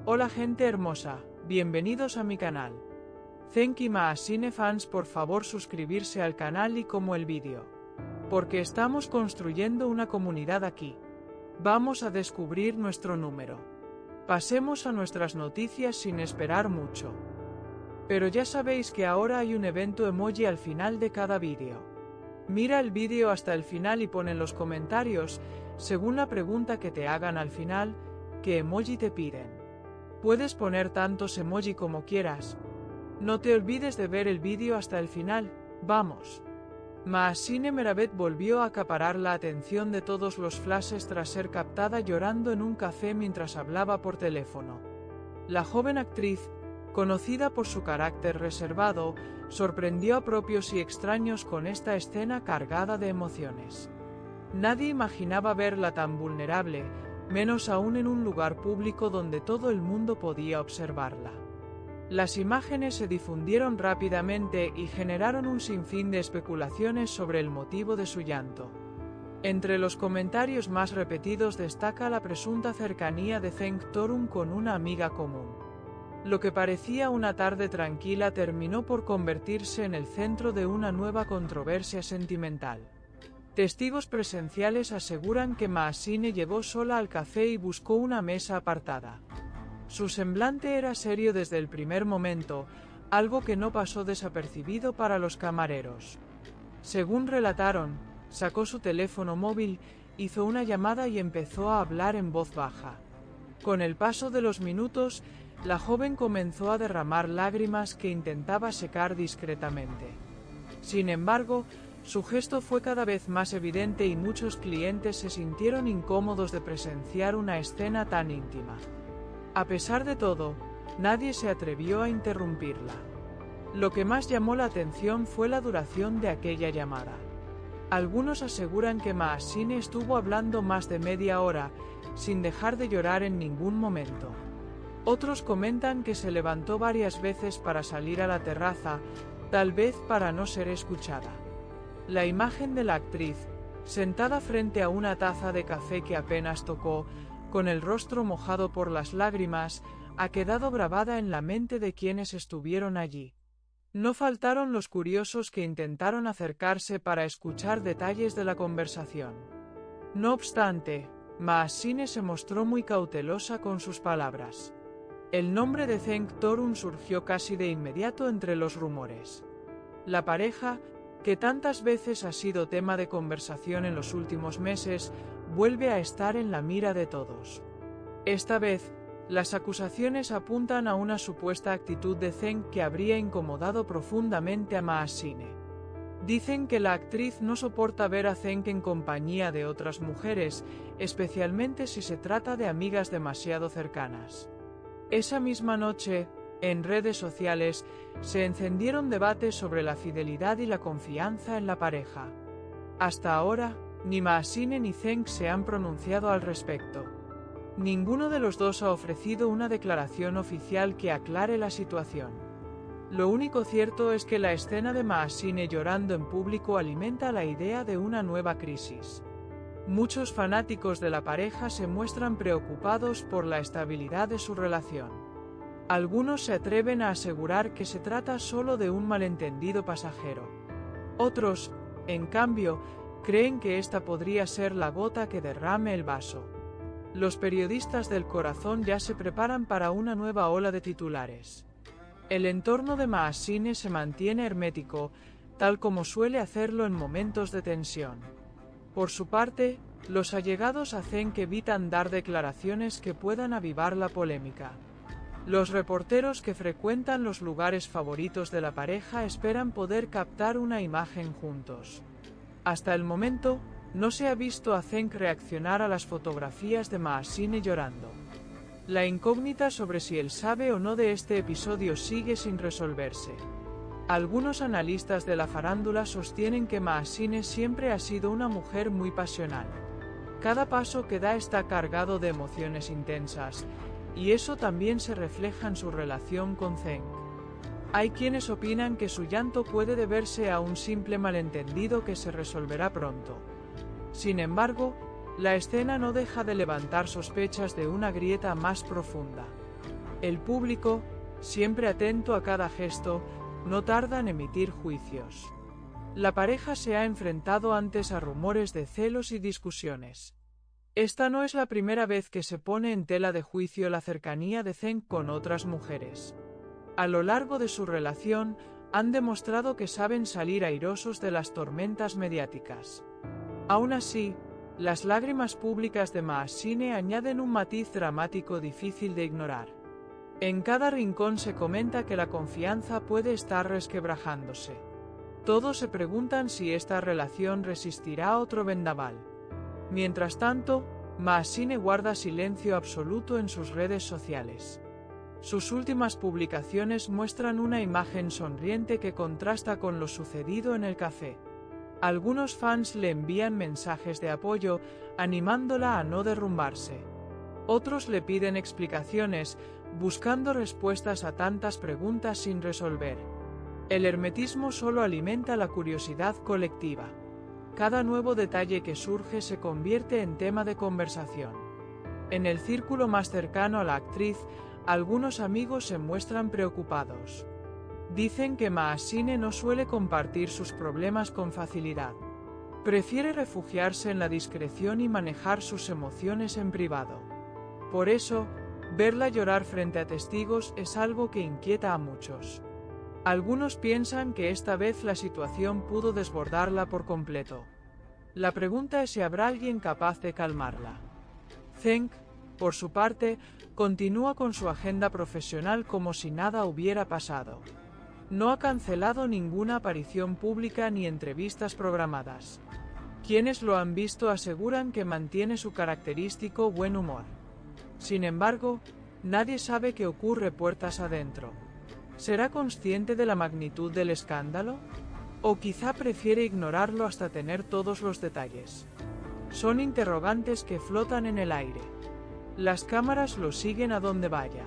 Hola gente hermosa, bienvenidos a mi canal. Thank you Maasine fans, por favor suscribirse al canal y como el vídeo. Porque estamos construyendo una comunidad aquí. Vamos a descubrir nuestro número. Pasemos a nuestras noticias sin esperar mucho. Pero ya sabéis que ahora hay un evento emoji al final de cada vídeo. Mira el vídeo hasta el final y pon en los comentarios, según la pregunta que te hagan al final, qué emoji te piden. Puedes poner tantos emoji como quieras. No te olvides de ver el vídeo hasta el final, vamos. Maasine Meravet volvió a acaparar la atención de todos los flashes tras ser captada llorando en un café mientras hablaba por teléfono. La joven actriz, conocida por su carácter reservado, sorprendió a propios y extraños con esta escena cargada de emociones. Nadie imaginaba verla tan vulnerable, menos aún en un lugar público donde todo el mundo podía observarla. Las imágenes se difundieron rápidamente y generaron un sinfín de especulaciones sobre el motivo de su llanto. Entre los comentarios más repetidos destaca la presunta cercanía de Cenk Torun con una amiga común. Lo que parecía una tarde tranquila terminó por convertirse en el centro de una nueva controversia sentimental. Testigos presenciales aseguran que Maasine llegó sola al café y buscó una mesa apartada. Su semblante era serio desde el primer momento, algo que no pasó desapercibido para los camareros. Según relataron, sacó su teléfono móvil, hizo una llamada y empezó a hablar en voz baja. Con el paso de los minutos, la joven comenzó a derramar lágrimas que intentaba secar discretamente. Sin embargo, su gesto fue cada vez más evidente y muchos clientes se sintieron incómodos de presenciar una escena tan íntima. A pesar de todo, nadie se atrevió a interrumpirla. Lo que más llamó la atención fue la duración de aquella llamada. Algunos aseguran que Maasine estuvo hablando más de media hora, sin dejar de llorar en ningún momento. Otros comentan que se levantó varias veces para salir a la terraza, tal vez para no ser escuchada. La imagen de la actriz, sentada frente a una taza de café que apenas tocó, con el rostro mojado por las lágrimas, ha quedado grabada en la mente de quienes estuvieron allí. No faltaron los curiosos que intentaron acercarse para escuchar detalles de la conversación. No obstante, Maasine se mostró muy cautelosa con sus palabras. El nombre de Cenk Torun surgió casi de inmediato entre los rumores. La pareja, que tantas veces ha sido tema de conversación en los últimos meses, vuelve a estar en la mira de todos. Esta vez, las acusaciones apuntan a una supuesta actitud de Cenk que habría incomodado profundamente a Maasine. Dicen que la actriz no soporta ver a Cenk en compañía de otras mujeres, especialmente si se trata de amigas demasiado cercanas. Esa misma noche, en redes sociales, se encendieron debates sobre la fidelidad y la confianza en la pareja. Hasta ahora, ni Maasine ni Cenk se han pronunciado al respecto. Ninguno de los dos ha ofrecido una declaración oficial que aclare la situación. Lo único cierto es que la escena de Maasine llorando en público alimenta la idea de una nueva crisis. Muchos fanáticos de la pareja se muestran preocupados por la estabilidad de su relación. Algunos se atreven a asegurar que se trata solo de un malentendido pasajero. Otros, en cambio, creen que esta podría ser la gota que derrame el vaso. Los periodistas del corazón ya se preparan para una nueva ola de titulares. El entorno de Maasine se mantiene hermético, tal como suele hacerlo en momentos de tensión. Por su parte, los allegados a Cenk evitan dar declaraciones que puedan avivar la polémica. Los reporteros que frecuentan los lugares favoritos de la pareja esperan poder captar una imagen juntos. Hasta el momento, no se ha visto a Cenk reaccionar a las fotografías de Maasine llorando. La incógnita sobre si él sabe o no de este episodio sigue sin resolverse. Algunos analistas de la farándula sostienen que Maasine siempre ha sido una mujer muy pasional. Cada paso que da está cargado de emociones intensas, y eso también se refleja en su relación con Cenk. Hay quienes opinan que su llanto puede deberse a un simple malentendido que se resolverá pronto. Sin embargo, la escena no deja de levantar sospechas de una grieta más profunda. El público, siempre atento a cada gesto, no tarda en emitir juicios. La pareja se ha enfrentado antes a rumores de celos y discusiones. Esta no es la primera vez que se pone en tela de juicio la cercanía de Zeng con otras mujeres. A lo largo de su relación, han demostrado que saben salir airosos de las tormentas mediáticas. Aún así, las lágrimas públicas de Maasine añaden un matiz dramático difícil de ignorar. En cada rincón se comenta que la confianza puede estar resquebrajándose. Todos se preguntan si esta relación resistirá otro vendaval. Mientras tanto, Maasine guarda silencio absoluto en sus redes sociales. Sus últimas publicaciones muestran una imagen sonriente que contrasta con lo sucedido en el café. Algunos fans le envían mensajes de apoyo, animándola a no derrumbarse. Otros le piden explicaciones, buscando respuestas a tantas preguntas sin resolver. El hermetismo solo alimenta la curiosidad colectiva. Cada nuevo detalle que surge se convierte en tema de conversación. En el círculo más cercano a la actriz, algunos amigos se muestran preocupados. Dicen que Maasine no suele compartir sus problemas con facilidad. Prefiere refugiarse en la discreción y manejar sus emociones en privado. Por eso, verla llorar frente a testigos es algo que inquieta a muchos. Algunos piensan que esta vez la situación pudo desbordarla por completo. La pregunta es si habrá alguien capaz de calmarla. Zeng, por su parte, continúa con su agenda profesional como si nada hubiera pasado. No ha cancelado ninguna aparición pública ni entrevistas programadas. Quienes lo han visto aseguran que mantiene su característico buen humor. Sin embargo, nadie sabe qué ocurre puertas adentro. ¿Será consciente de la magnitud del escándalo? ¿O quizá prefiere ignorarlo hasta tener todos los detalles? Son interrogantes que flotan en el aire. Las cámaras lo siguen a donde vaya.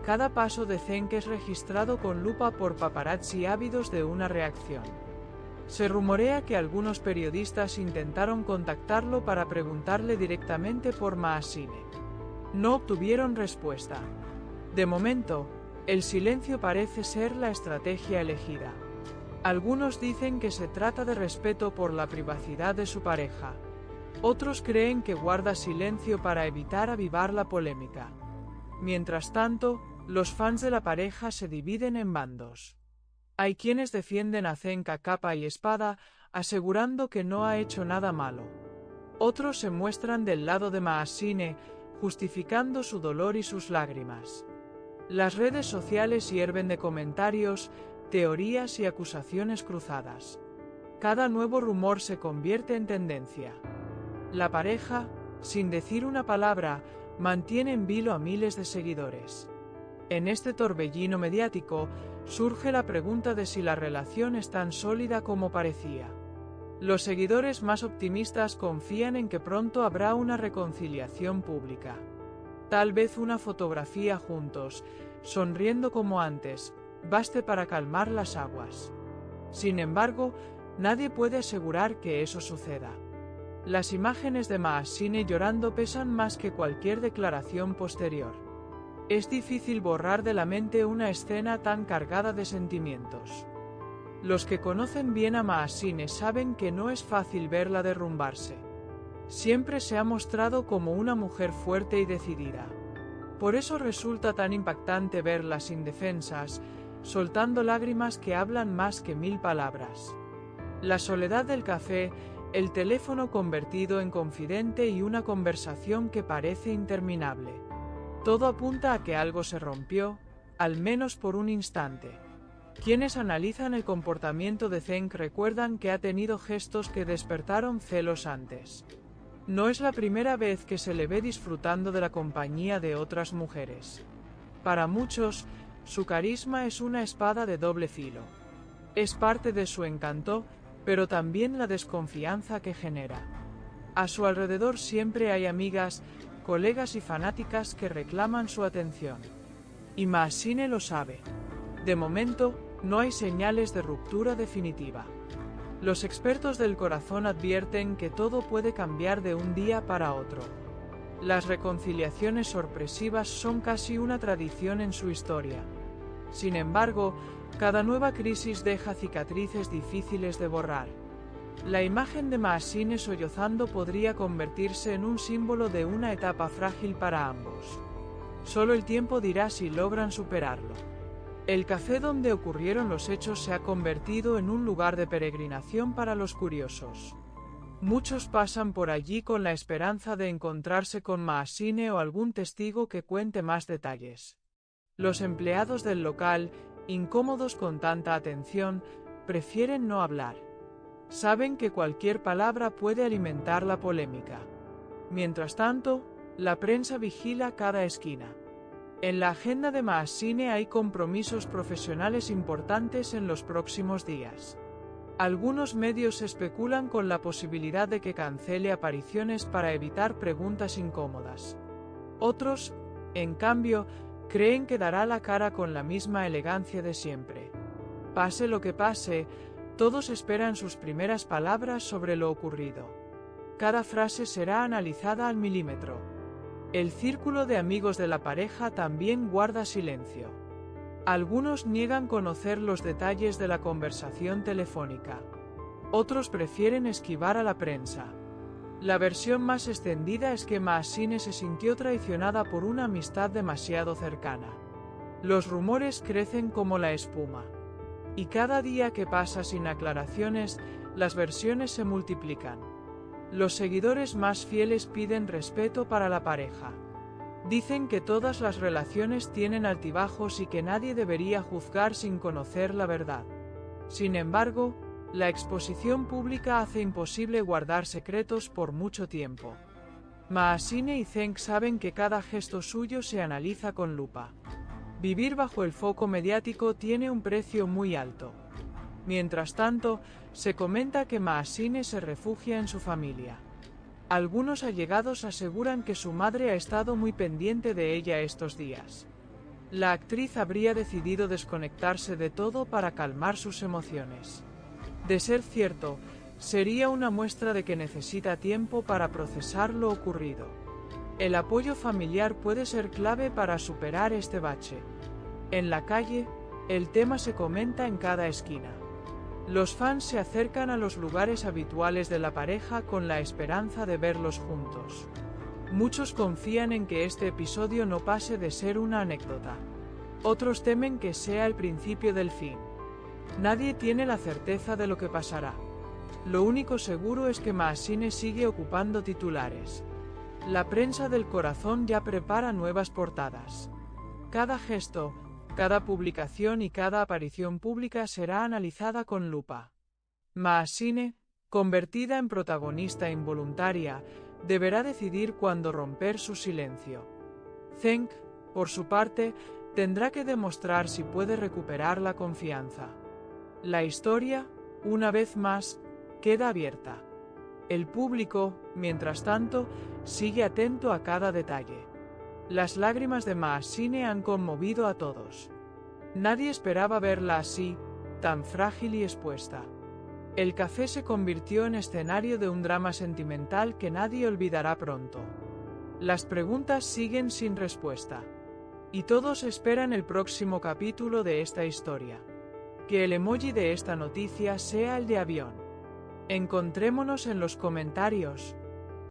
Cada paso de Zeng es registrado con lupa por paparazzi ávidos de una reacción. Se rumorea que algunos periodistas intentaron contactarlo para preguntarle directamente por Maasine. No obtuvieron respuesta. De momento, el silencio parece ser la estrategia elegida. Algunos dicen que se trata de respeto por la privacidad de su pareja. Otros creen que guarda silencio para evitar avivar la polémica. Mientras tanto, los fans de la pareja se dividen en bandos. Hay quienes defienden a Zeng a capa y espada, asegurando que no ha hecho nada malo. Otros se muestran del lado de Maasine, justificando su dolor y sus lágrimas. Las redes sociales hierven de comentarios, teorías y acusaciones cruzadas. Cada nuevo rumor se convierte en tendencia. La pareja, sin decir una palabra, mantiene en vilo a miles de seguidores. En este torbellino mediático, surge la pregunta de si la relación es tan sólida como parecía. Los seguidores más optimistas confían en que pronto habrá una reconciliación pública. Tal vez una fotografía juntos, sonriendo como antes, baste para calmar las aguas. Sin embargo, nadie puede asegurar que eso suceda. Las imágenes de Maasine llorando pesan más que cualquier declaración posterior. Es difícil borrar de la mente una escena tan cargada de sentimientos. Los que conocen bien a Maasine saben que no es fácil verla derrumbarse. Siempre se ha mostrado como una mujer fuerte y decidida. Por eso resulta tan impactante verlas indefensas, soltando lágrimas que hablan más que 1000 palabras. La soledad del café, el teléfono convertido en confidente y una conversación que parece interminable. Todo apunta a que algo se rompió, al menos por un instante. Quienes analizan el comportamiento de Zeng recuerdan que ha tenido gestos que despertaron celos antes. No es la primera vez que se le ve disfrutando de la compañía de otras mujeres. Para muchos, su carisma es una espada de doble filo. Es parte de su encanto, pero también la desconfianza que genera. A su alrededor siempre hay amigas, colegas y fanáticas que reclaman su atención. Y Maasine lo sabe. De momento, no hay señales de ruptura definitiva. Los expertos del corazón advierten que todo puede cambiar de un día para otro. Las reconciliaciones sorpresivas son casi una tradición en su historia. Sin embargo, cada nueva crisis deja cicatrices difíciles de borrar. La imagen de Mahsine sollozando podría convertirse en un símbolo de una etapa frágil para ambos. Solo el tiempo dirá si logran superarlo. El café donde ocurrieron los hechos se ha convertido en un lugar de peregrinación para los curiosos. Muchos pasan por allí con la esperanza de encontrarse con Mahsine o algún testigo que cuente más detalles. Los empleados del local, incómodos con tanta atención, prefieren no hablar. Saben que cualquier palabra puede alimentar la polémica. Mientras tanto, la prensa vigila cada esquina. En la agenda de Mahsine hay compromisos profesionales importantes en los próximos días. Algunos medios especulan con la posibilidad de que cancele apariciones para evitar preguntas incómodas. Otros, en cambio, creen que dará la cara con la misma elegancia de siempre. Pase lo que pase, todos esperan sus primeras palabras sobre lo ocurrido. Cada frase será analizada al milímetro. El círculo de amigos de la pareja también guarda silencio. Algunos niegan conocer los detalles de la conversación telefónica. Otros prefieren esquivar a la prensa. La versión más extendida es que Mahsine se sintió traicionada por una amistad demasiado cercana. Los rumores crecen como la espuma. Y cada día que pasa sin aclaraciones, las versiones se multiplican. Los seguidores más fieles piden respeto para la pareja. Dicen que todas las relaciones tienen altibajos y que nadie debería juzgar sin conocer la verdad. Sin embargo, la exposición pública hace imposible guardar secretos por mucho tiempo. Mahsine y Zeng saben que cada gesto suyo se analiza con lupa. Vivir bajo el foco mediático tiene un precio muy alto. Mientras tanto, se comenta que Mahsine se refugia en su familia. Algunos allegados aseguran que su madre ha estado muy pendiente de ella estos días. La actriz habría decidido desconectarse de todo para calmar sus emociones. De ser cierto, sería una muestra de que necesita tiempo para procesar lo ocurrido. El apoyo familiar puede ser clave para superar este bache. En la calle, el tema se comenta en cada esquina. Los fans se acercan a los lugares habituales de la pareja con la esperanza de verlos juntos. Muchos confían en que este episodio no pase de ser una anécdota. Otros temen que sea el principio del fin. Nadie tiene la certeza de lo que pasará. Lo único seguro es que Mahsine sigue ocupando titulares. La prensa del corazón ya prepara nuevas portadas. Cada gesto, cada publicación y cada aparición pública será analizada con lupa. Mahsine, convertida en protagonista involuntaria, deberá decidir cuándo romper su silencio. Zeng, por su parte, tendrá que demostrar si puede recuperar la confianza. La historia, una vez más, queda abierta. El público, mientras tanto, sigue atento a cada detalle. Las lágrimas de Mahsine han conmovido a todos. Nadie esperaba verla así, tan frágil y expuesta. El café se convirtió en escenario de un drama sentimental que nadie olvidará pronto. Las preguntas siguen sin respuesta. Y todos esperan el próximo capítulo de esta historia. Que el emoji de esta noticia sea el de avión. Encontrémonos en los comentarios.